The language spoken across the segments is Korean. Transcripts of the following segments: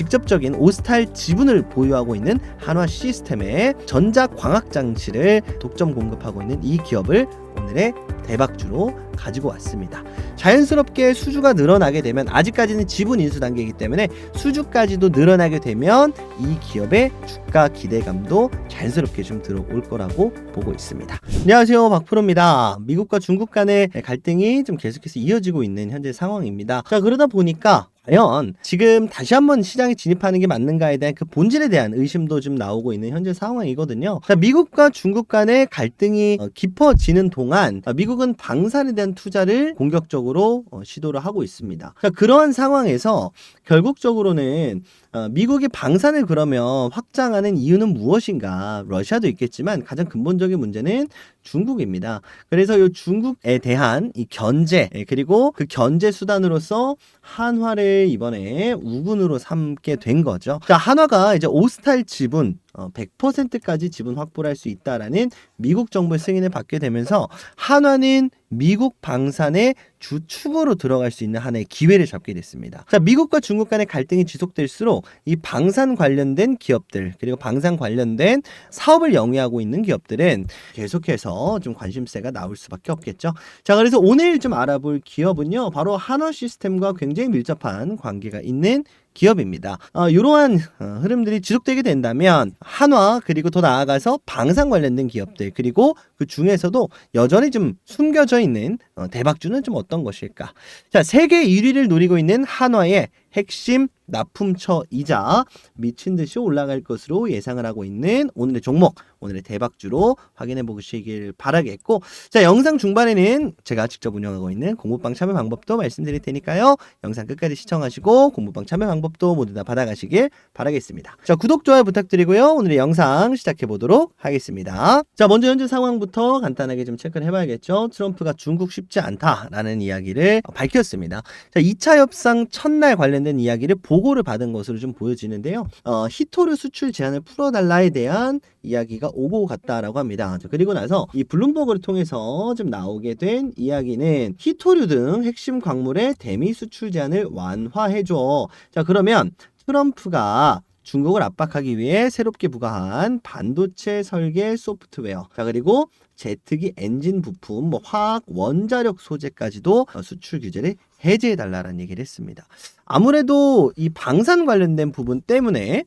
직접적인 오스탈 지분을 보유하고 있는 한화 시스템에 전자광학 장치를 독점 공급하고 있는 이 기업을 오늘의 대박주로 가지고 왔습니다. 자연스럽게 수주가 늘어나게 되면, 아직까지는 지분 인수 단계이기 때문에 수주까지도 늘어나게 되면 이 기업의 주가 기대감도 자연스럽게 좀 들어올 거라고 보고 있습니다. 안녕하세요, 박프로입니다. 미국과 중국 간의 갈등이 좀 계속해서 이어지고 있는 현재 상황입니다. 자, 그러다 보니까 과연 지금 다시 한번 시장에 진입하는 게 맞는가에 대한 그 본질에 대한 의심도 좀 나오고 있는 현재 상황이거든요. 자, 미국과 중국 간의 갈등이 깊어지는 동안 미국은 방산에 대한 투자를 공격적으로 시도를 하고 있습니다. 자, 그러한 상황에서 결국적으로는 미국이 방산을 그러면 확장하는 이유는 무엇인가? 러시아도 있겠지만 가장 근본적인 문제는 중국입니다. 그래서 이 중국에 대한 이 견제, 그리고 그 견제 수단으로서 한화를 이번에 우군으로 삼게 된 거죠. 자, 한화가 이제 오스탈 지분 100%까지 지분 확보를 할 수 있다라는 미국 정부의 승인을 받게 되면서 한화는 미국 방산의 주축으로 들어갈 수 있는 하나의 기회를 잡게 됐습니다. 자, 미국과 중국 간의 갈등이 지속될수록 이 방산 관련된 기업들, 그리고 방산 관련된 사업을 영위하고 있는 기업들은 계속해서 좀 관심세가 나올 수밖에 없겠죠. 자, 그래서 오늘 좀 알아볼 기업은요, 바로 한화 시스템과 굉장히 밀접한 관계가 있는 기업입니다. 이러한 흐름들이 지속되게 된다면 한화, 그리고 더 나아가서 방산 관련된 기업들, 그리고 그 중에서도 여전히 좀 숨겨져 있는 대박주는 좀 어떤 것일까? 자, 세계 1위를 노리고 있는 한화의 핵심 납품처이자 미친 듯이 올라갈 것으로 예상을 하고 있는 오늘의 종목, 오늘의 대박주로 확인해 보시길 바라겠고, 자, 영상 중반에는 제가 직접 운영하고 있는 공부방 참여 방법도 말씀드릴 테니까요, 영상 끝까지 시청하시고 공부방 참여 방법도 모두 다 받아가시길 바라겠습니다. 자, 구독, 좋아요 부탁드리고요. 오늘의 영상 시작해 보도록 하겠습니다. 자, 먼저 현재 상황부터 간단하게 좀 체크를 해봐야겠죠. 트럼프가 중국 쉽지 않다라는 이야기를 밝혔습니다. 자, 2차 협상 첫날 관련된 이야기를 보고를 받은 것으로 좀 보여지는데요. 히토류 수출 제한을 풀어달라에 대한 이야기가 오고 갔다라고 합니다. 자, 그리고 나서 이 블룸버그를 통해서 좀 나오게 된 이야기는 히토류 등 핵심 광물의 대미 수출 제한을 완화해줘. 자, 그러면 트럼프가 중국을 압박하기 위해 새롭게 부과한 반도체 설계 소프트웨어, 자, 그리고 제트기 엔진 부품, 화학 원자력 소재까지도 수출 규제를 해제해달라는 얘기를 했습니다. 아무래도 이 방산 관련된 부분 때문에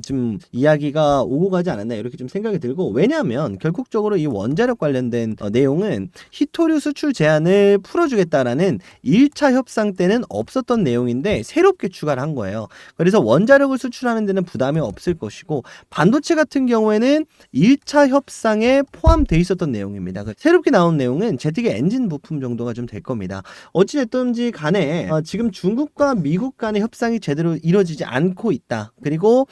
좀 이야기가 오고 가지 않았나, 이렇게 좀 생각이 들고, 왜냐하면 결국적으로 이 원자력 관련된 내용은 히토류 수출 제한을 풀어주겠다라는 1차 협상 때는 없었던 내용인데 새롭게 추가를 한 거예요. 그래서 원자력을 수출하는 데는 부담이 없을 것이고, 반도체 같은 경우에는 1차 협상에 포함되어 있었던 내용입니다. 새롭게 나온 내용은 제트기 엔진 부품 정도가 좀 될 겁니다. 어찌됐든지 간에 지금 중국과 미국 간의 협상이 제대로 이루어지지 않고 있다. 그리고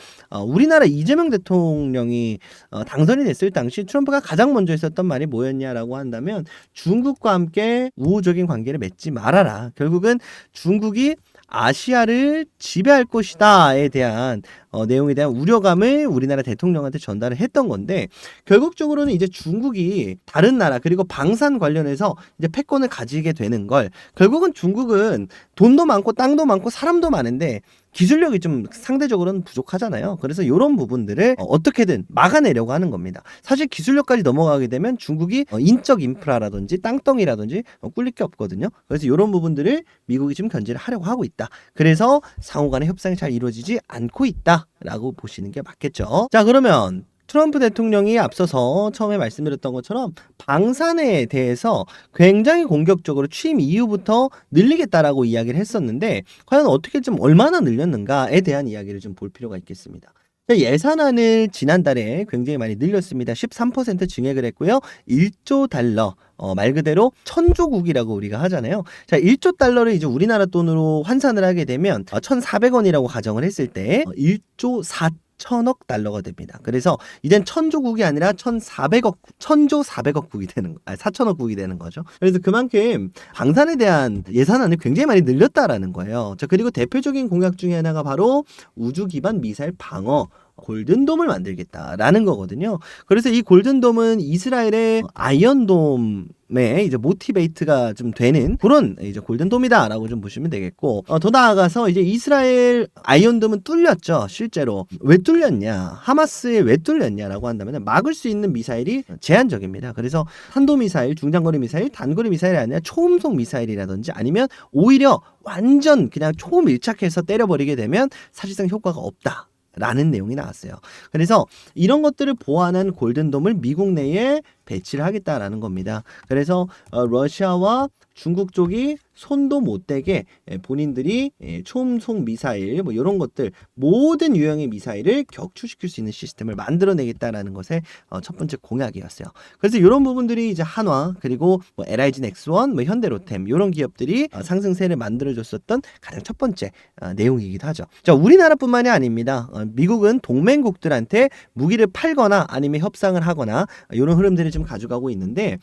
우리나라 이재명 대통령이 당선이 됐을 당시 트럼프가 가장 먼저 했었던 말이 뭐였냐라고 한다면, 중국과 함께 우호적인 관계를 맺지 말아라. 결국은 중국이 아시아를 지배할 것이다에 대한 내용에 대한 우려감을 우리나라 대통령한테 전달을 했던 건데, 결국적으로는 이제 중국이 다른 나라, 그리고 방산 관련해서 이제 패권을 가지게 되는 걸, 결국은 중국은 돈도 많고 땅도 많고 사람도 많은데 기술력이 좀 상대적으로는 부족하잖아요. 그래서 이런 부분들을 어떻게든 막아내려고 하는 겁니다. 사실 기술력까지 넘어가게 되면 중국이 인적 인프라라든지 땅덩이라든지 꿀릴 게 없거든요. 그래서 이런 부분들을 미국이 지금 견제를 하려고 하고 있다. 그래서 상호 간의 협상이 잘 이루어지지 않고 있다라고 보시는 게 맞겠죠. 자, 그러면 트럼프 대통령이 앞서서 처음에 말씀드렸던 것처럼 방산에 대해서 굉장히 공격적으로 취임 이후부터 늘리겠다라고 이야기를 했었는데, 과연 어떻게 좀 얼마나 늘렸는가에 대한 이야기를 좀 볼 필요가 있겠습니다. 예산안을 지난달에 굉장히 많이 늘렸습니다. 13% 증액을 했고요. 1조 달러, 말 그대로 천조국이라고 우리가 하잖아요. 자, 1조 달러를 이제 우리나라 돈으로 환산을 하게 되면 1,400원이라고 가정을 했을 때 1조 4천억 달러가 됩니다. 그래서 이젠 천조국이 아니라 1,400조 400억국이 되는 4천억국이 되는 거죠. 그래서 그만큼 방산에 대한 예산안을 굉장히 많이 늘렸다라는 거예요. 자, 그리고 대표적인 공약 중에 하나가 바로 우주 기반 미사일 방어 골든돔을 만들겠다라는 거거든요. 그래서 이 골든돔은 이스라엘의 아이언돔에 이제 모티베이트가 좀 되는 그런 이제 골든돔이다라고 좀 보시면 되겠고, 더 나아가서 이제 이스라엘 아이언돔은 뚫렸죠. 실제로 왜 뚫렸냐, 하마스에 왜 뚫렸냐라고 한다면 막을 수 있는 미사일이 제한적입니다. 그래서 탄도미사일, 중장거리 미사일, 단거리 미사일이 아니라 초음속 미사일이라든지 아니면 오히려 완전 그냥 초밀착해서 때려버리게 되면 사실상 효과가 없다 라는 내용이 나왔어요. 그래서 이런 것들을 보완한 골든돔을 미국 내에 배치를 하겠다라는 겁니다. 그래서 러시아와 중국 쪽이 손도 못 대게 본인들이 초음속 미사일 뭐 이런 것들 모든 유형의 미사일을 격추시킬 수 있는 시스템을 만들어내겠다라는 것의 첫 번째 공약이었어요. 그래서 이런 부분들이 이제 한화 그리고 뭐 LIG 넥스원, 뭐 현대로템 이런 기업들이 상승세를 만들어줬었던 가장 첫 번째 내용이기도 하죠. 자, 우리나라뿐만이 아닙니다. 미국은 동맹국들한테 무기를 팔거나 아니면 협상을 하거나 이런 흐름들을 좀 가져가고 있는데,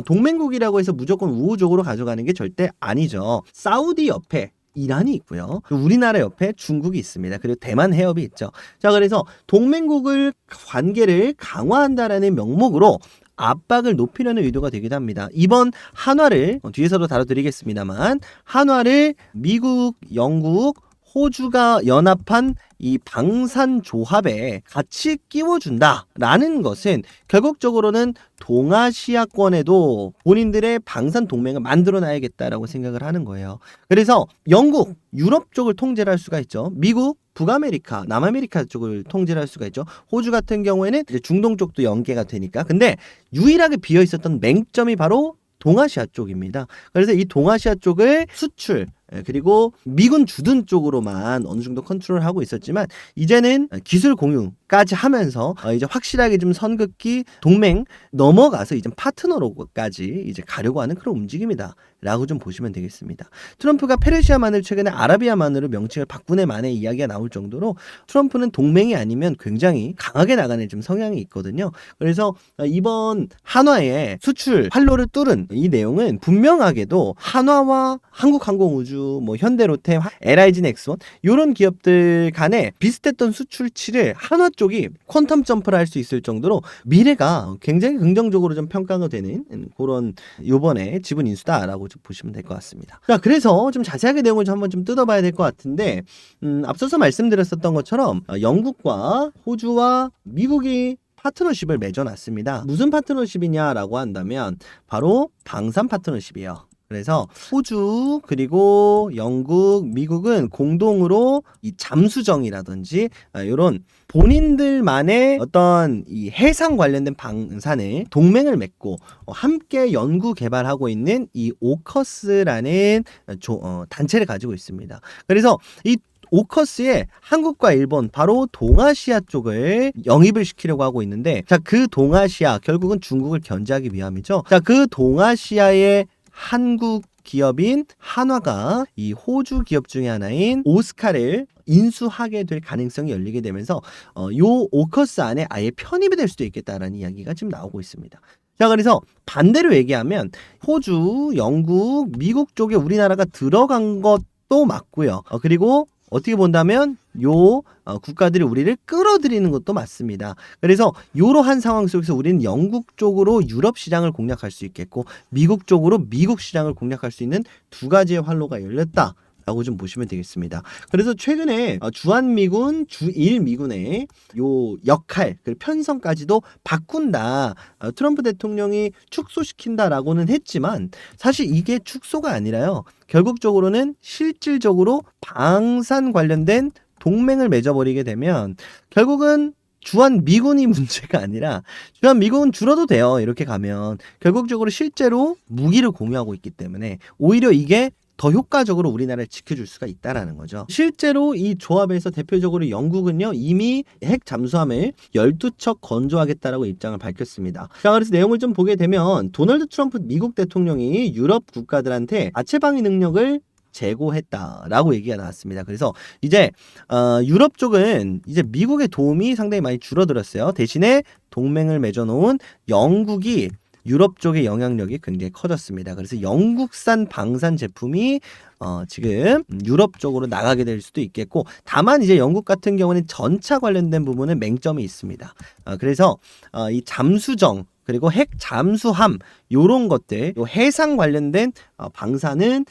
동맹국이라고 해서 무조건 우호적으로 가져가는 게 절대 아니죠. 사우디 옆에 이란이 있고요. 우리나라 옆에 중국이 있습니다. 그리고 대만 해협이 있죠. 자, 그래서 동맹국을 관계를 강화한다라는 명목으로 압박을 높이려는 의도가 되기도 합니다. 이번 한화를 뒤에서도 다뤄드리겠습니다만, 한화를 미국, 영국, 호주가 연합한 이 방산 조합에 같이 끼워준다라는 것은 결국적으로는 동아시아권에도 본인들의 방산 동맹을 만들어놔야겠다라고 생각을 하는 거예요. 그래서 영국, 유럽 쪽을 통제를 할 수가 있죠. 미국, 북아메리카, 남아메리카 쪽을 통제를 할 수가 있죠. 호주 같은 경우에는 이제 중동 쪽도 연계가 되니까. 근데 유일하게 비어 있었던 맹점이 바로 동아시아 쪽입니다. 그래서 이 동아시아 쪽을 수출 그리고 미군 주둔 쪽으로만 어느 정도 컨트롤하고 있었지만 이제는 기술 공유까지 하면서 이제 확실하게 좀 선긋기 동맹 넘어가서 이제 파트너로까지 이제 가려고 하는 그런 움직임이다 라고 좀 보시면 되겠습니다. 트럼프가 페르시아만을 최근에 아라비아만으로 명칭을 바꾸네 만에 이야기가 나올 정도로 트럼프는 동맹이 아니면 굉장히 강하게 나가는 좀 성향이 있거든요. 그래서 이번 한화의 수출 활로를 뚫은 이 내용은 분명하게도 한화와 한국항공우주, 뭐 현대로템, LIG 넥스원 이런 기업들 간에 비슷했던 수출치를 한화 쪽이 퀀텀 점프를 할 수 있을 정도로 미래가 굉장히 긍정적으로 좀 평가가 되는 그런 요번에 지분 인수다라고 좀 보시면 될 것 같습니다. 자, 그래서 좀 자세하게 내용을 좀 한번 좀 뜯어봐야 될 것 같은데, 앞서서 말씀드렸었던 것처럼 영국과 호주와 미국이 파트너십을 맺어놨습니다. 무슨 파트너십이냐라고 한다면 바로 방산 파트너십이에요. 그래서 호주 그리고 영국, 미국은 공동으로 이 잠수정이라든지 이런 본인들만의 어떤 이 해상 관련된 방산을 동맹을 맺고 함께 연구 개발하고 있는 이 오커스라는 단체를 가지고 있습니다. 그래서 이 오커스에 한국과 일본 바로 동아시아 쪽을 영입을 시키려고 하고 있는데, 자, 그 동아시아 결국은 중국을 견제하기 위함이죠. 자, 그 동아시아의 한국 기업인 한화가 이 호주 기업 중에 하나인 오스카를 인수하게 될 가능성이 열리게 되면서 요 오커스 안에 아예 편입이 될 수도 있겠다라는 이야기가 지금 나오고 있습니다. 자, 그래서 반대로 얘기하면 호주, 영국, 미국 쪽에 우리나라가 들어간 것도 맞고요. 그리고 어떻게 본다면 요 국가들이 우리를 끌어들이는 것도 맞습니다. 그래서 이러한 상황 속에서 우리는 영국 쪽으로 유럽 시장을 공략할 수 있겠고 미국 쪽으로 미국 시장을 공략할 수 있는 두 가지의 활로가 열렸다 라고 좀 보시면 되겠습니다. 그래서 최근에 주한미군, 주일미군의 요 역할, 그 편성까지도 바꾼다, 트럼프 대통령이 축소시킨다라고는 했지만 사실 이게 축소가 아니라요, 결국적으로는 실질적으로 방산 관련된 동맹을 맺어버리게 되면 결국은 주한미군이 문제가 아니라 주한미군은 줄어도 돼요. 이렇게 가면 결국적으로 실제로 무기를 공유하고 있기 때문에 오히려 이게 더 효과적으로 우리나라를 지켜줄 수가 있다라는 거죠. 실제로 이 조합에서 대표적으로 영국은요, 이미 핵 잠수함을 12척 건조하겠다라고 입장을 밝혔습니다. 자, 그래서 내용을 좀 보게 되면 도널드 트럼프 미국 대통령이 유럽 국가들한테 자체 방위 능력을 제고했다라고 얘기가 나왔습니다. 그래서 이제 유럽 쪽은 이제 미국의 도움이 상당히 많이 줄어들었어요. 대신에 동맹을 맺어놓은 영국이 유럽 쪽의 영향력이 굉장히 커졌습니다. 그래서 영국산 방산 제품이 지금 유럽 쪽으로 나가게 될 수도 있겠고, 다만 이제 영국 같은 경우는 전차 관련된 부분은 맹점이 있습니다. 그래서 이 잠수정 그리고 핵 잠수함 요런 것들, 요 해상 관련된 방사는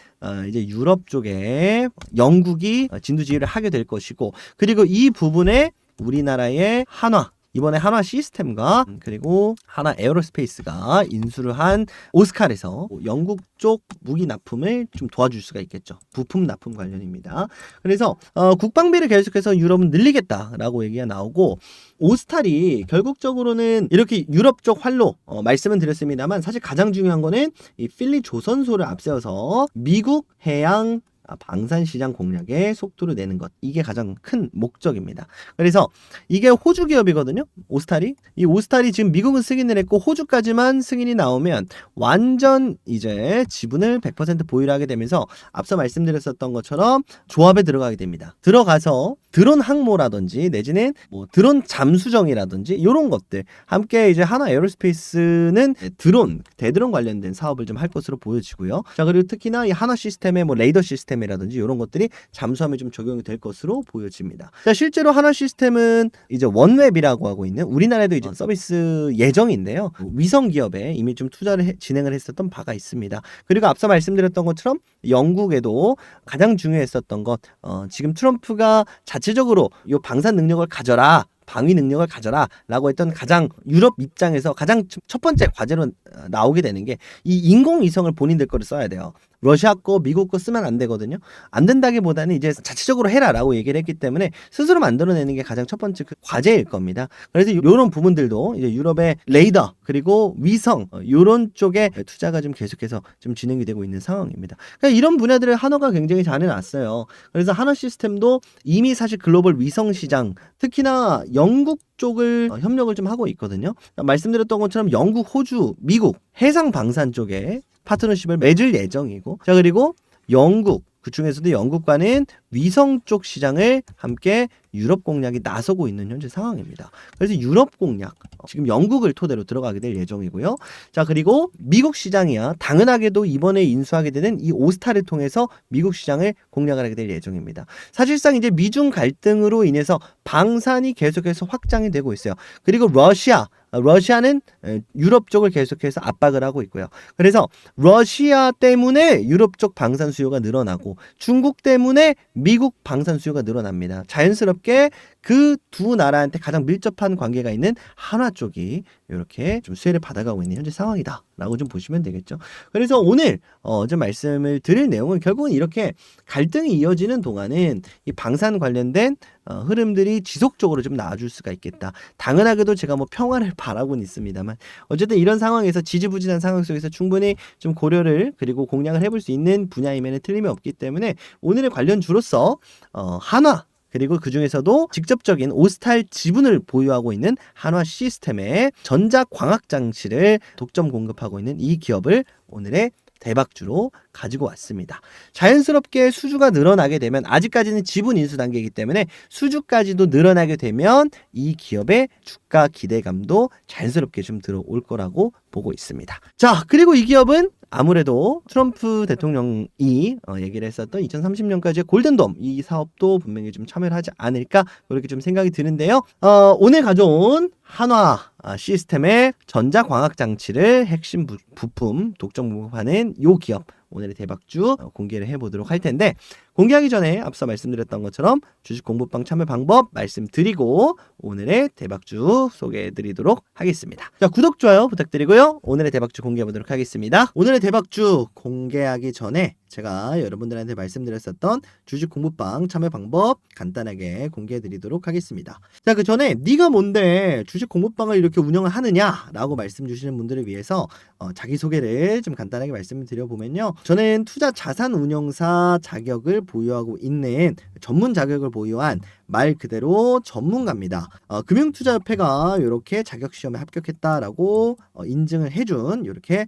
이제 유럽 쪽에 영국이 진두지휘를 하게 될 것이고, 그리고 이 부분에 우리나라의 한화, 이번에 한화 시스템과 그리고 한화 에어로스페이스가 인수를 한 오스칼에서 영국 쪽 무기 납품을 좀 도와줄 수가 있겠죠. 부품 납품 관련입니다. 그래서 국방비를 계속해서 유럽은 늘리겠다라고 얘기가 나오고, 오스탈이 결국적으로는 이렇게 유럽 쪽 활로 말씀은 드렸습니다만, 사실 가장 중요한 거는 이 필리 조선소를 앞세워서 미국 해양 방산시장 공략에 속도를 내는 것, 이게 가장 큰 목적입니다. 그래서 이게 호주 기업이거든요. 오스탈이. 이 오스탈이 지금 미국은 승인을 했고 호주까지만 승인이 나오면 완전 이제 지분을 100% 보유를 하게 되면서 앞서 말씀드렸었던 것처럼 조합에 들어가게 됩니다. 들어가서 드론 항모라든지 내지는 뭐 드론 잠수정이라든지 이런 것들 함께 이제 한화 에어로스페이스는 드론, 대드론 관련된 사업을 좀 할 것으로 보여지고요. 자, 그리고 특히나 이 한화 시스템의 뭐 레이더 시스템이라든지 이런 것들이 잠수함에 좀 적용이 될 것으로 보여집니다. 자, 실제로 한화 시스템은 이제 원웹이라고 하고 있는 우리나라에도 이제 서비스 예정인데요. 위성 기업에 이미 좀 투자를 진행을 했었던 바가 있습니다. 그리고 앞서 말씀드렸던 것처럼 영국에도 가장 중요했었던 것, 지금 트럼프가 자체적으로 이 방산 능력을 가져라, 방위 능력을 가져라 라고 했던 가장 유럽 입장에서 가장 첫 번째 과제로 나오게 되는 게 이 인공위성을 본인들 거를 써야 돼요. 러시아 거, 미국 거 쓰면 안 되거든요. 안 된다기보다는 이제 자체적으로 해라라고 얘기를 했기 때문에 스스로 만들어내는 게 가장 첫 번째 그 과제일 겁니다. 그래서 이런 부분들도 이제 유럽의 레이더 그리고 위성 이런 쪽에 투자가 좀 계속해서 좀 진행이 되고 있는 상황입니다. 그러니까 이런 분야들을 한화가 굉장히 잘 해놨어요. 그래서 한화 시스템도 이미 사실 글로벌 위성 시장, 특히나 영국 쪽을 협력을 좀 하고 있거든요. 말씀드렸던 것처럼 영국, 호주, 미국 해상 방산 쪽에 파트너십을 맺을 예정이고, 자, 그리고 영국, 그 중에서도 영국과는 위성 쪽 시장을 함께 유럽 공략이 나서고 있는 현재 상황입니다. 그래서 유럽 공략, 지금 영국을 토대로 들어가게 될 예정이고요. 자, 그리고 미국 시장이야 당연하게도 이번에 인수하게 되는 이 오스탈을 통해서 미국 시장을 공략을 하게 될 예정입니다. 사실상 이제 미중 갈등으로 인해서 방산이 계속해서 확장이 되고 있어요. 그리고 러시아는 유럽 쪽을 계속해서 압박을 하고 있고요. 그래서 러시아 때문에 유럽 쪽 방산 수요가 늘어나고 중국 때문에 미국 방산 수요가 늘어납니다. 자연스럽게 그 두 나라한테 가장 밀접한 관계가 있는 한화 쪽이 이렇게 좀 수혜를 받아가고 있는 현재 상황이다 라고 좀 보시면 되겠죠. 그래서 오늘 좀 말씀을 드릴 내용은 결국은 이렇게 갈등이 이어지는 동안은 이 방산 관련된 흐름들이 지속적으로 좀 나아줄 수가 있겠다. 당연하게도 제가 뭐 평화를 바라고는 있습니다만 어쨌든 이런 상황에서 지지부진한 상황 속에서 충분히 좀 고려를 그리고 공략을 해볼 수 있는 분야임에는 틀림이 없기 때문에 오늘의 관련주로서 한화 그리고 그 중에서도 직접적인 오스탈 지분을 보유하고 있는 한화 시스템의 전자광학 장치를 독점 공급하고 있는 이 기업을 오늘의 대박주로 가지고 왔습니다. 자연스럽게 수주가 늘어나게 되면, 아직까지는 지분 인수 단계이기 때문에 수주까지도 늘어나게 되면 이 기업의 주가 기대감도 자연스럽게 좀 들어올 거라고 보고 있습니다. 자, 그리고 이 기업은 아무래도 트럼프 대통령이 얘기를 했었던 2030년까지의 골든돔 이 사업도 분명히 좀 참여를 하지 않을까 그렇게 좀 생각이 드는데요. 오늘 가져온 한화 시스템의 전자광학 장치를 핵심 부품 독점 공급하는 이 기업 오늘의 대박주 공개를 해보도록 할 텐데, 공개하기 전에 앞서 말씀드렸던 것처럼 주식 공부방 참여 방법 말씀드리고 오늘의 대박주 소개해드리도록 하겠습니다. 자, 구독, 좋아요 부탁드리고요. 오늘의 대박주 공개해보도록 하겠습니다. 오늘의 대박주 공개하기 전에 제가 여러분들한테 말씀드렸었던 주식 공부방 참여 방법 간단하게 공개해드리도록 하겠습니다. 자, 그 전에 네가 뭔데 주식 공부방을 이렇게 운영을 하느냐 라고 말씀 주시는 분들을 위해서 자기소개를 좀 간단하게 말씀을 드려보면요, 저는 투자 자산 운용사 자격을 보유하고 있는 전문 자격을 보유한 말 그대로 전문가입니다. 금융투자협회가 이렇게 자격시험에 합격했다라고 인증을 해준 이렇게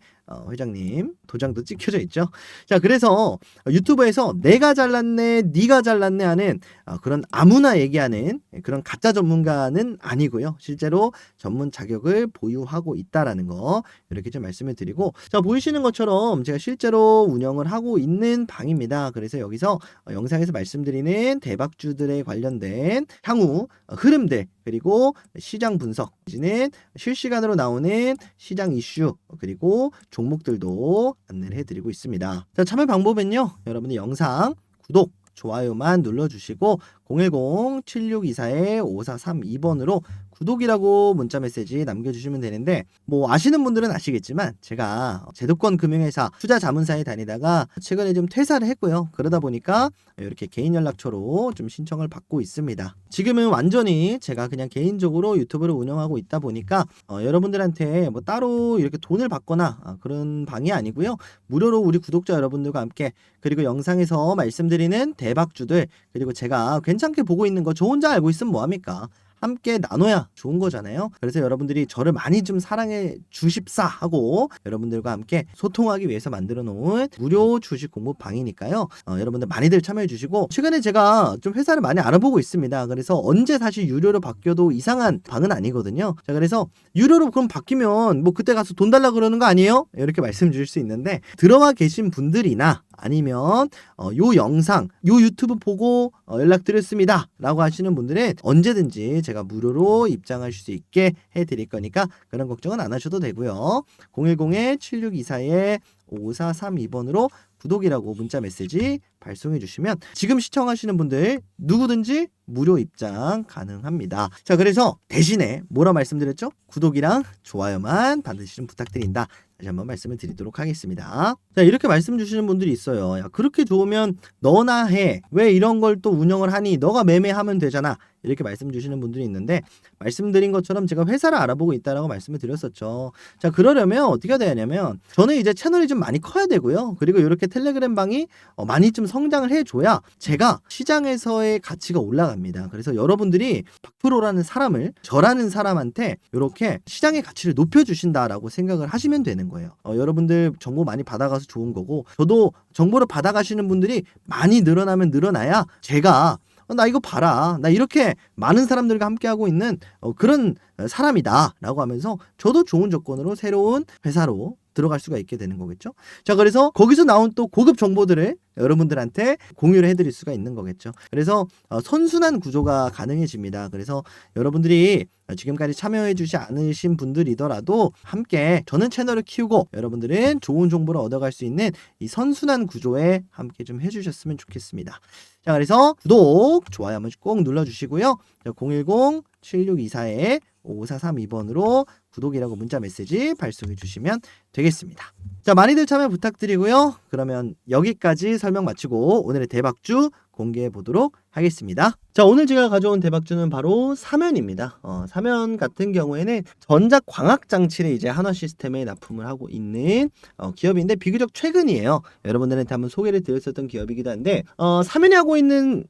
회장님 도장도 찍혀져 있죠. 자, 그래서 유튜브에서 내가 잘났네, 네가 잘났네 하는 그런 아무나 얘기하는 그런 가짜 전문가는 아니고요. 실제로 전문 자격을 보유하고 있다라는 거 이렇게 좀 말씀을 드리고, 자, 보이시는 것처럼 제가 실제로 운영을 하고 있는 방입니다. 그래서 여기서 영상에서 말씀드리는 대박주들에 관련된 향후 흐름들, 그리고 시장 분석, 이제는 실시간으로 나오는 시장 이슈, 그리고 종목들도 안내를 해드리고 있습니다. 자, 참여 방법은요, 여러분의 영상 구독, 좋아요만 눌러주시고 010-7624-5432번으로 구독이라고 문자 메시지 남겨주시면 되는데, 뭐 아시는 분들은 아시겠지만 제가 제도권 금융회사 투자 자문사에 다니다가 최근에 좀 퇴사를 했고요. 그러다 보니까 이렇게 개인 연락처로 좀 신청을 받고 있습니다. 지금은 완전히 제가 그냥 개인적으로 유튜브를 운영하고 있다 보니까 여러분들한테 뭐 따로 이렇게 돈을 받거나 그런 방이 아니고요. 무료로 우리 구독자 여러분들과 함께, 그리고 영상에서 말씀드리는 대박주들, 그리고 제가 괜찮게 보고 있는 거 저 혼자 알고 있으면 뭐합니까? 함께 나눠야 좋은 거잖아요. 그래서 여러분들이 저를 많이 좀 사랑해 주십사 하고 여러분들과 함께 소통하기 위해서 만들어 놓은 무료 주식 공부 방이니까요. 여러분들 많이들 참여해 주시고, 최근에 제가 좀 회사를 많이 알아보고 있습니다. 그래서 언제 다시 유료로 바뀌어도 이상한 방은 아니거든요. 자, 그래서 유료로 그럼 바뀌면 뭐 그때 가서 돈 달라 그러는 거 아니에요? 이렇게 말씀 주실 수 있는데, 들어와 계신 분들이나 아니면 요 영상, 요 유튜브 보고 연락드렸습니다 라고 하시는 분들은 언제든지 제가 무료로 입장하실 수 있게 해드릴 거니까 그런 걱정은 안 하셔도 되고요. 010-7624-5432번으로 구독이라고 문자 메시지 발송해 주시면 지금 시청하시는 분들 누구든지 무료 입장 가능합니다. 자, 그래서 대신에 뭐라 말씀드렸죠? 구독이랑 좋아요만 반드시 좀 부탁드린다. 다시 한번 말씀을 드리도록 하겠습니다. 자, 이렇게 말씀 주시는 분들이 있어요. 야, 그렇게 좋으면 너나 해. 왜 이런 걸 또 운영을 하니? 너가 매매하면 되잖아. 이렇게 말씀 주시는 분들이 있는데, 말씀드린 것처럼 제가 회사를 알아보고 있다라고 말씀을 드렸었죠. 자, 그러려면 어떻게 해야 되냐면, 저는 이제 채널이 좀 많이 커야 되고요. 그리고 이렇게 텔레그램 방이 많이 좀 성장을 해줘야 제가 시장에서의 가치가 올라갑니다. 그래서 여러분들이 박프로라는 사람을, 저라는 사람한테 이렇게 시장의 가치를 높여주신다라고 생각을 하시면 되는 거예요. 여러분들 정보 많이 받아가서 좋은 거고, 저도 정보를 받아가시는 분들이 많이 늘어나면 늘어나야 제가 나 이거 봐라, 나 이렇게 많은 사람들과 함께하고 있는 그런 사람이다 라고 하면서 저도 좋은 조건으로 새로운 회사로 들어갈 수가 있게 되는 거겠죠. 자, 그래서 거기서 나온 또 고급 정보들을 여러분들한테 공유를 해드릴 수가 있는 거겠죠. 그래서 선순환 구조가 가능해집니다. 그래서 여러분들이 지금까지 참여해 주지 않으신 분들이더라도 함께 저는 채널을 키우고 여러분들은 좋은 정보를 얻어갈 수 있는 이 선순환 구조에 함께 좀 해주셨으면 좋겠습니다. 자, 그래서 구독, 좋아요 한 번씩 꼭 눌러주시고요. 010-7624-5432번으로 구독이라고 문자 메시지 발송해 주시면 되겠습니다. 자, 많이들 참여 부탁드리고요. 그러면 여기까지 설명 마치고 오늘의 대박주 공개해 보도록 하겠습니다. 자, 오늘 제가 가져온 대박주는 바로 사면입니다. 사면 같은 경우에는 전자광학 장치를 이제 한화 시스템에 납품을 하고 있는 기업인데 비교적 최근이에요. 여러분들한테 한번 소개를 드렸었던 기업이기도 한데, 사면이 하고 있는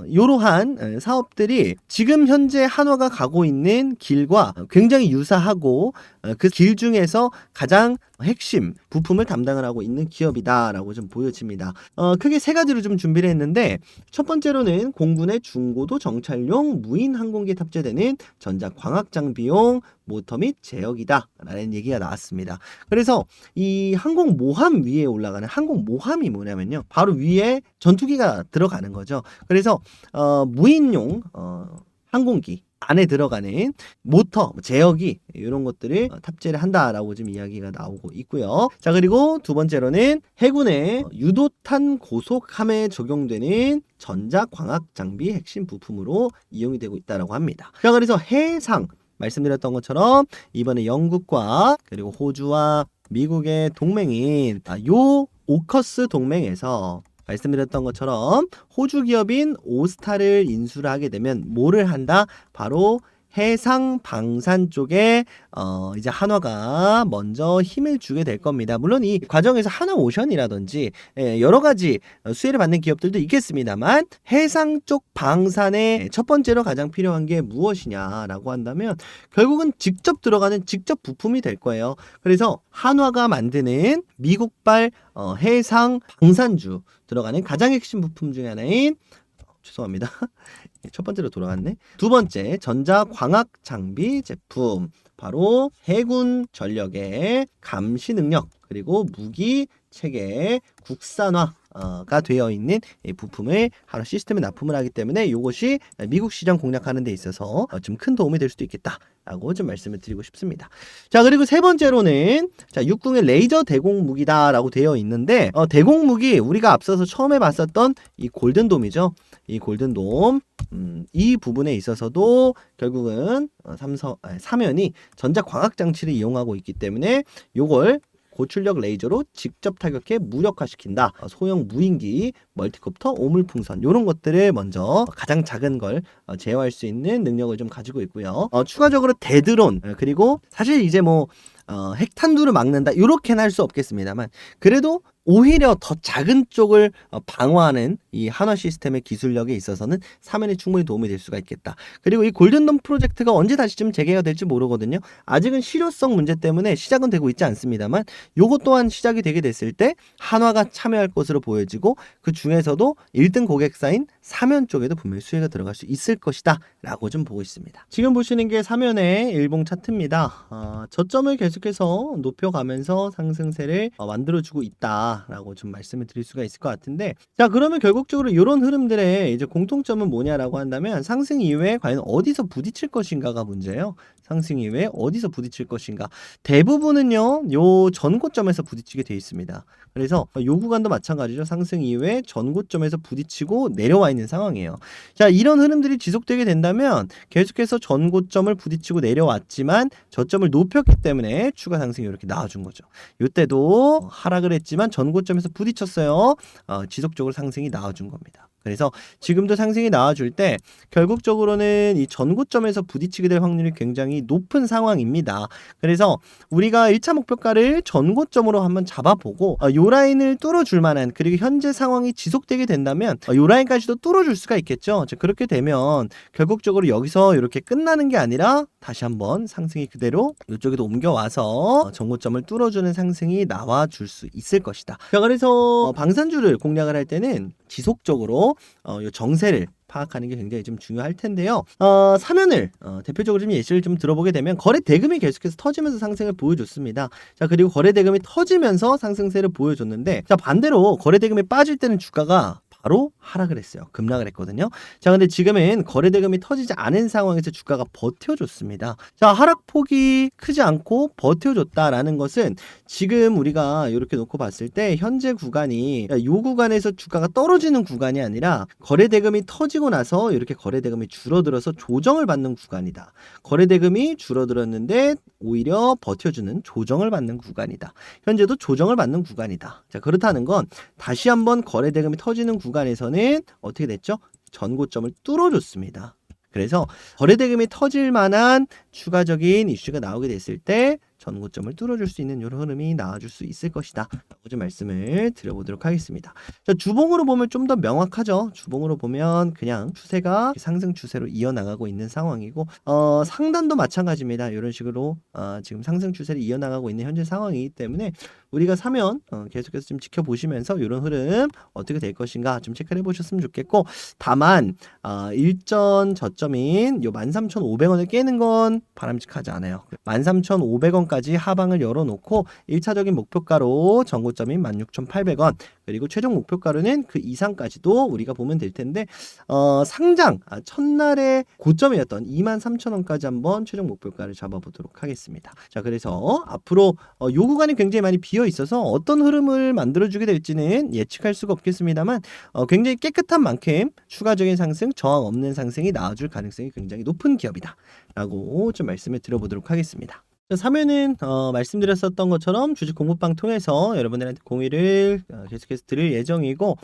이러한 사업들이 지금 현재 한화가 가고 있는 길과 굉장히 유사하고 그 길 중에서 가장 핵심 부품을 담당을 하고 있는 기업이다라고 좀 보여집니다. 크게 세 가지로 좀 준비를 했는데, 첫 번째로는 공군의 중고도 정찰용 무인 항공기에 탑재되는 전자광학 장비용 모터 및 제어기다 라는 얘기가 나왔습니다. 그래서 이 항공모함 위에 올라가는 항공모함이 뭐냐면요, 바로 위에 전투기가 들어가는 거죠. 그래서 무인용 항공기 안에 들어가는 모터, 제어기 이런 것들을 탑재를 한다라고 지금 이야기가 나오고 있고요. 자, 그리고 두 번째로는 해군의 유도탄 고속함에 적용되는 전자광학 장비 핵심 부품으로 이용이 되고 있다라고 합니다. 자, 그래서 해상 말씀드렸던 것처럼 이번에 영국과 그리고 호주와 미국의 동맹인 요 오커스 동맹에서 말씀드렸던 것처럼 호주 기업인 오스타를 인수를 하게 되면 뭐를 한다? 바로 해상 방산 쪽에 이제 한화가 먼저 힘을 주게 될 겁니다. 물론 이 과정에서 하나오션이라든지 여러 가지 수혜를 받는 기업들도 있겠습니다만 해상 쪽 방산에 첫 번째로 가장 필요한 게 무엇이냐라고 한다면 결국은 직접 들어가는 직접 부품이 될 거예요. 그래서 한화가 만드는 미국발 해상 방산주 들어가는 가장 핵심 부품 중에 하나인 죄송합니다. 첫 번째로 돌아갔네. 두 번째 전자광학 장비 제품 바로 해군 전력의 감시 능력 그리고 무기 체계 국산화가 되어 있는 이 부품을 한화 시스템에 납품을 하기 때문에 이것이 미국 시장 공략하는 데 있어서 좀 큰 도움이 될 수도 있겠다. 라고 좀 말씀을 드리고 싶습니다. 자, 그리고 세 번째로는 자, 육궁의 레이저 대공 무기다라고 되어 있는데 대공 무기 우리가 앞서서 처음에 봤었던 이 골든돔이죠. 이 골든돔 이 부분에 있어서도 결국은 사면이 전자광학 장치를 이용하고 있기 때문에 요걸 고출력 레이저로 직접 타격해 무력화시킨다. 소형 무인기, 멀티콥터, 오물풍선 이런 것들을 먼저 가장 작은 걸 제어할 수 있는 능력을 좀 가지고 있고요. 추가적으로 대드론 그리고 사실 이제 뭐 핵탄두를 막는다 이렇게는 할 수 없겠습니다만 그래도 오히려 더 작은 쪽을 방어하는 이 한화 시스템의 기술력에 있어서는 사면이 충분히 도움이 될 수가 있겠다. 그리고 이 골든돔 프로젝트가 언제 다시쯤 재개가 될지 모르거든요. 아직은 실효성 문제 때문에 시작은 되고 있지 않습니다만 요것 또한 시작이 되게 됐을 때 한화가 참여할 것으로 보여지고 그 중에서도 1등 고객사인 사면 쪽에도 분명히 수혜가 들어갈 수 있을 것이다 라고 좀 보고 있습니다. 지금 보시는 게 사면의 일봉 차트입니다. 저점을 계속해서 높여가면서 상승세를 만들어주고 있다 라고 좀 말씀을 드릴 수가 있을 것 같은데 자 그러면 결국적으로 이런 흐름들의 이제 공통점은 뭐냐라고 한다면 상승 이후에 과연 어디서 부딪힐 것인가가 문제예요. 상승 이후에 어디서 부딪힐 것인가 대부분은요 요 전고점에서 부딪히게 돼 있습니다. 그래서 요 구간도 마찬가지죠. 상승 이후에 전고점에서 부딪히고 내려와 있는 상황이에요. 자 이런 흐름들이 지속되게 된다면 계속해서 전고점을 부딪히고 내려왔지만 저점을 높였기 때문에 추가 상승이 이렇게 나와준 거죠. 이때도 하락을 했지만 전고점에서 부딪혔어요. 지속적으로 상승이 나와준 겁니다. 그래서 지금도 상승이 나와줄 때 결국적으로는 이 전고점에서 부딪히게 될 확률이 굉장히 높은 상황입니다. 그래서 우리가 1차 목표가를 전고점으로 한번 잡아보고 요 라인을 뚫어줄 만한 그리고 현재 상황이 지속되게 된다면 요 라인까지도 뚫어줄 수가 있겠죠. 그렇게 되면 결국적으로 여기서 이렇게 끝나는 게 아니라 다시 한번 상승이 그대로 이쪽에도 옮겨와서 전고점을 뚫어주는 상승이 나와줄 수 있을 것이다. 자, 그래서 방산주를 공략을 할 때는 지속적으로 요 정세를 파악하는 게 굉장히 좀 중요할 텐데요. 사면을 대표적으로 좀 예시를 좀 들어보게 되면 거래 대금이 계속해서 터지면서 상승을 보여줬습니다. 자 그리고 거래 대금이 터지면서 상승세를 보여줬는데 자 반대로 거래 대금이 빠질 때는 주가가 바로 하락을 했어요. 급락을 했거든요. 자, 근데 지금은 거래대금이 터지지 않은 상황에서 주가가 버텨줬습니다. 자, 하락폭이 크지 않고 버텨줬다라는 것은 지금 우리가 이렇게 놓고 봤을 때 현재 구간이 이 구간에서 주가가 떨어지는 구간이 아니라 거래대금이 터지고 나서 이렇게 거래대금이 줄어들어서 조정을 받는 구간이다. 거래대금이 줄어들었는데 오히려 버텨주는 조정을 받는 구간이다. 현재도 조정을 받는 구간이다. 자, 그렇다는 건 다시 한번 거래대금이 터지는 구간에서는 어떻게 됐죠? 전고점을 뚫어줬습니다. 그래서 거래대금이 터질 만한 추가적인 이슈가 나오게 됐을 때 전고점을 뚫어줄 수 있는 이런 흐름이 나와줄 수 있을 것이다 라고 좀 말씀을 드려보도록 하겠습니다. 자, 주봉으로 보면 좀 더 명확하죠. 주봉으로 보면 그냥 추세가 상승 추세로 이어나가고 있는 상황이고 상단도 마찬가지입니다. 이런 식으로 지금 상승 추세를 이어나가고 있는 현재 상황이기 때문에 우리가 사면 계속해서 좀 지켜보시면서 이런 흐름 어떻게 될 것인가 좀 체크를 해보셨으면 좋겠고 다만 일전 저점인 요 13,500원을 깨는 건 바람직하지 않아요. 13,500원까지 하방을 열어놓고 1차적인 목표가로 전고점인 16,800원 그리고 최종 목표가로는 그 이상까지도 우리가 보면 될 텐데 상장 첫날의 고점이었던 23,000원까지 한번 최종 목표가를 잡아보도록 하겠습니다. 자 그래서 앞으로 요 구간이 굉장히 많이 비어 있어서 어떤 흐름을 만들어주게 될지는 예측할 수가 없겠습니다만 굉장히 깨끗한 만큼 추가적인 상승, 저항 없는 상승이 나와줄 가능성이 굉장히 높은 기업이다 라고 좀 말씀을 드려보도록 하겠습니다. 3회는 말씀드렸었던 것처럼 주식 공부방 통해서 여러분들한테 공유를 계속해서 드릴 예정이고,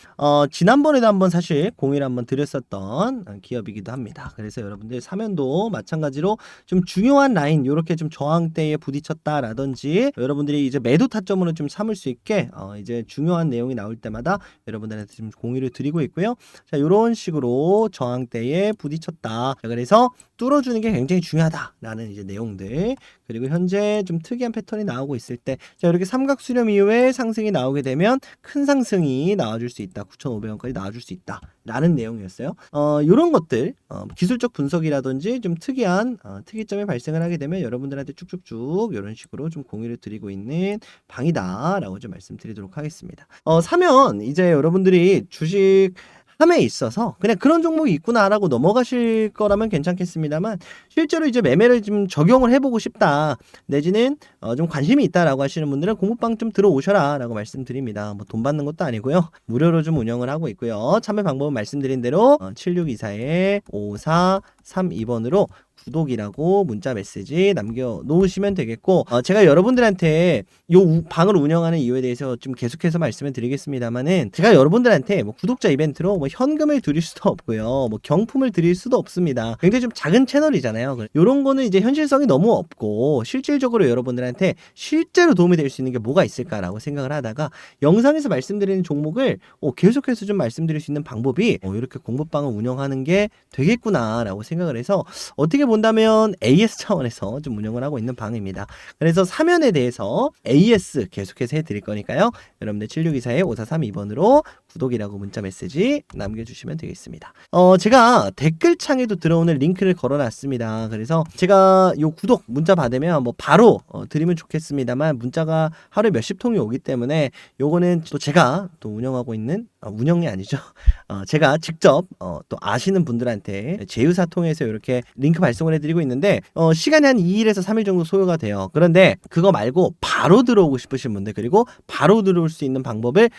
지난번에도 한번 사실 공유를 한번 드렸었던 기업이기도 합니다. 그래서 여러분들 3회도 마찬가지로 좀 중요한 라인, 요렇게 좀 저항대에 부딪혔다라든지 여러분들이 이제 매도 타점으로 좀 삼을 수 있게 이제 중요한 내용이 나올 때마다 여러분들한테 좀 공유를 드리고 있고요. 자, 요런 식으로 저항대에 부딪혔다. 자, 그래서 뚫어주는 게 굉장히 중요하다라는 이제 내용들, 그리고 현재 좀 특이한 패턴이 나오고 있을 때, 자, 이렇게 삼각 수렴 이후에 상승이 나오게 되면 큰 상승이 나와줄 수 있다. 9,500원까지 나와줄 수 있다. 라는 내용이었어요. 요런 것들, 기술적 분석이라든지 좀 특이한 특이점이 발생을 하게 되면 여러분들한테 쭉쭉쭉 이런 식으로 좀 공유를 드리고 있는 방이다라고 좀 말씀드리도록 하겠습니다. 사면 이제 여러분들이 주식 함에 있어서 그냥 그런 종목이 있구나라고 넘어가실 거라면 괜찮겠습니다만, 실제로 이제 매매를 좀 적용을 해보고 싶다, 내지는 좀 관심이 있다라고 하시는 분들은 공부방 좀 들어오셔라 라고 말씀드립니다. 뭐 돈 받는 것도 아니고요, 무료로 좀 운영을 하고 있고요. 참여 방법은 말씀드린 대로 7624-5432번으로 구독이라고 문자 메시지 남겨 놓으시면 되겠고, 제가 여러분들한테 요 방을 운영하는 이유에 대해서 좀 계속해서 말씀을 드리겠습니다만은, 제가 여러분들한테 뭐 구독자 이벤트로 뭐 현금을 드릴 수도 없고요, 뭐 경품을 드릴 수도 없습니다. 굉장히 좀 작은 채널이잖아요. 요런 거는 이제 현실성이 너무 없고, 실질적으로 여러분들한테 실제로 도움이 될 수 있는 게 뭐가 있을까라고 생각을 하다가 영상에서 말씀드리는 종목을 계속해서 좀 말씀드릴 수 있는 방법이 이렇게 공부방을 운영하는 게 되겠구나라고 생각을 해서, 어떻게 본다면 AS 차원에서 좀 운영을 하고 있는 방입니다. 그래서 사면에 대해서 AS 계속해서 해드릴 거니까요, 여러분들 7624-5432번으로 구독이라고 문자 메시지 남겨주시면 되겠습니다. 제가 댓글창에도 들어오는 링크를 걸어놨습니다. 그래서 제가 요 구독 문자 받으면 뭐 바로 드리면 좋겠습니다만, 문자가 하루에 몇십 통이 오기 때문에 요거는 또 제가 또 운영하고 있는, 운영이 아니죠, 제가 직접 또 아시는 분들한테 제휴사 통해서 이렇게 링크 발송을 해드리고 있는데, 시간이 한 2일에서 3일 정도 소요가 돼요. 그런데 그거 말고 바로 들어오고 싶으신 분들, 그리고 바로 들어올 수 있는 방법을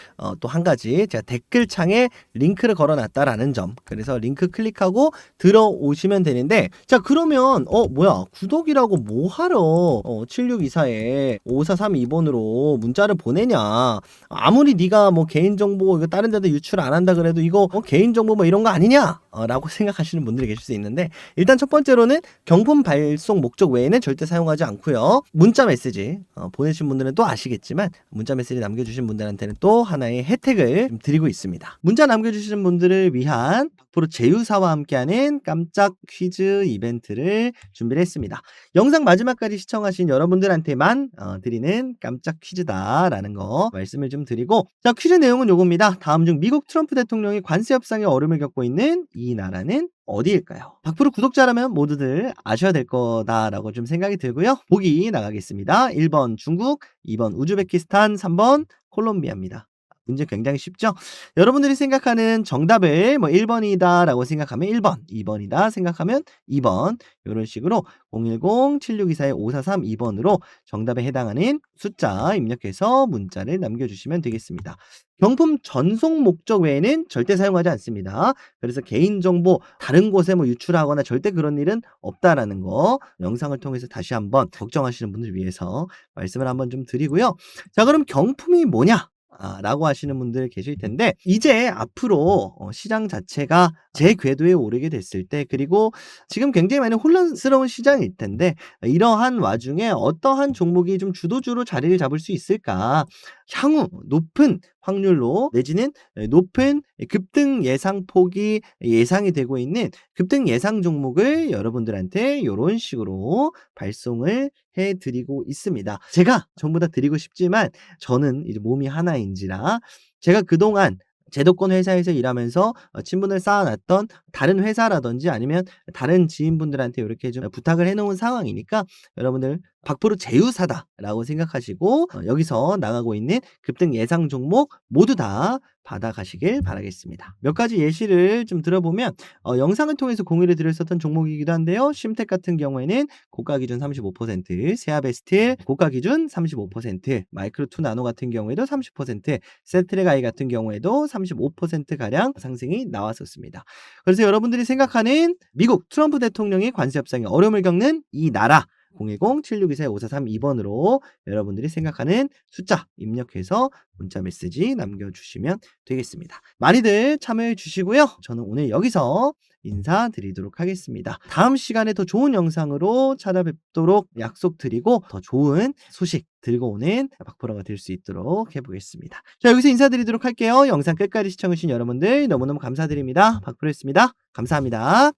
또 한 가지 제가 댓글창에 링크를 걸어놨다라는 점, 그래서 링크 클릭하고 들어오시면 되는데, 자, 그러면 뭐야, 구독이라고 뭐하러 7624-5432번으로 문자를 보내냐, 아무리 네가 뭐 개인정보 이거 다른 데다 유출 안 한다 그래도 이거 개인정보 뭐 이런 거 아니냐 라고 생각하시는 분들이 계실 수 있는데, 일단 첫 번째로는 경품 발송 목적 외에는 절대 사용하지 않고요. 문자 메시지 보내신 분들은 또 아시겠지만, 문자 메시지 남겨주신 분들한테는 또 하나의 혜택을 좀 드리고 있습니다. 문자 남겨주시는 분들을 위한 앞으로 제휴사와 함께하는 깜짝 퀴즈 이벤트를 준비를 했습니다. 영상 마지막까지 시청하신 여러분들한테만 드리는 깜짝 퀴즈다라는 거 말씀을 좀 드리고, 자, 퀴즈 내용은 요겁니다. 다음 중 미국 트럼프 대통령이 관세 협상에 어려움을 겪고 있는 이 나라는 어디일까요? 박프로 구독자라면 모두들 아셔야 될 거다라고 좀 생각이 들고요. 보기 나가겠습니다. 1번 중국, 2번 우즈베키스탄, 3번 콜롬비아입니다. 문제 굉장히 쉽죠? 여러분들이 생각하는 정답을 뭐 1번이다 라고 생각하면 1번, 2번이다 생각하면 2번, 이런 식으로 010-7624-5432번으로 정답에 해당하는 숫자 입력해서 문자를 남겨주시면 되겠습니다. 경품 전송 목적 외에는 절대 사용하지 않습니다. 그래서 개인정보 다른 곳에 뭐 유출하거나 절대 그런 일은 없다라는 거, 영상을 통해서 다시 한번 걱정하시는 분들 위해서 말씀을 한번 좀 드리고요. 자, 그럼 경품이 뭐냐? 라고 하시는 분들 계실 텐데, 이제 앞으로 시장 자체가 제 궤도에 오르게 됐을 때, 그리고 지금 굉장히 많이 혼란스러운 시장일 텐데, 이러한 와중에 어떠한 종목이 좀 주도주로 자리를 잡을 수 있을까, 향후 높은 확률로 내지는 높은 급등 예상폭이 예상이 되고 있는 급등 예상 종목을 여러분들한테 이런 식으로 발송을 해드리고 있습니다. 제가 전부 다 드리고 싶지만 저는 이제 몸이 하나인지라, 제가 그동안 제도권 회사에서 일하면서 친분을 쌓아놨던 다른 회사라든지 아니면 다른 지인분들한테 이렇게 좀 부탁을 해놓은 상황이니까, 여러분들 박프로 제휴사다라고 생각하시고 여기서 나가고 있는 급등 예상 종목 모두 다 받아가시길 바라겠습니다. 몇 가지 예시를 좀 들어보면, 영상을 통해서 공유를 드렸었던 종목이기도 한데요. 심텍 같은 경우에는 고가 기준 35%, 세아베스틸 고가 기준 35%, 마이크로2 나노 같은 경우에도 30%, 셀트레가이 같은 경우에도 35%가량 상승이 나왔었습니다. 그래서 여러분들이 생각하는 미국 트럼프 대통령이 관세 협상에 어려움을 겪는 이 나라, 010-7624-5432번으로 여러분들이 생각하는 숫자 입력해서 문자 메시지 남겨주시면 되겠습니다. 많이들 참여해 주시고요. 저는 오늘 여기서 인사드리도록 하겠습니다. 다음 시간에 더 좋은 영상으로 찾아뵙도록 약속드리고 더 좋은 소식 들고 오는 박프로가 될 수 있도록 해보겠습니다. 자, 여기서 인사드리도록 할게요. 영상 끝까지 시청해주신 여러분들 너무너무 감사드립니다. 박프로였습니다. 감사합니다.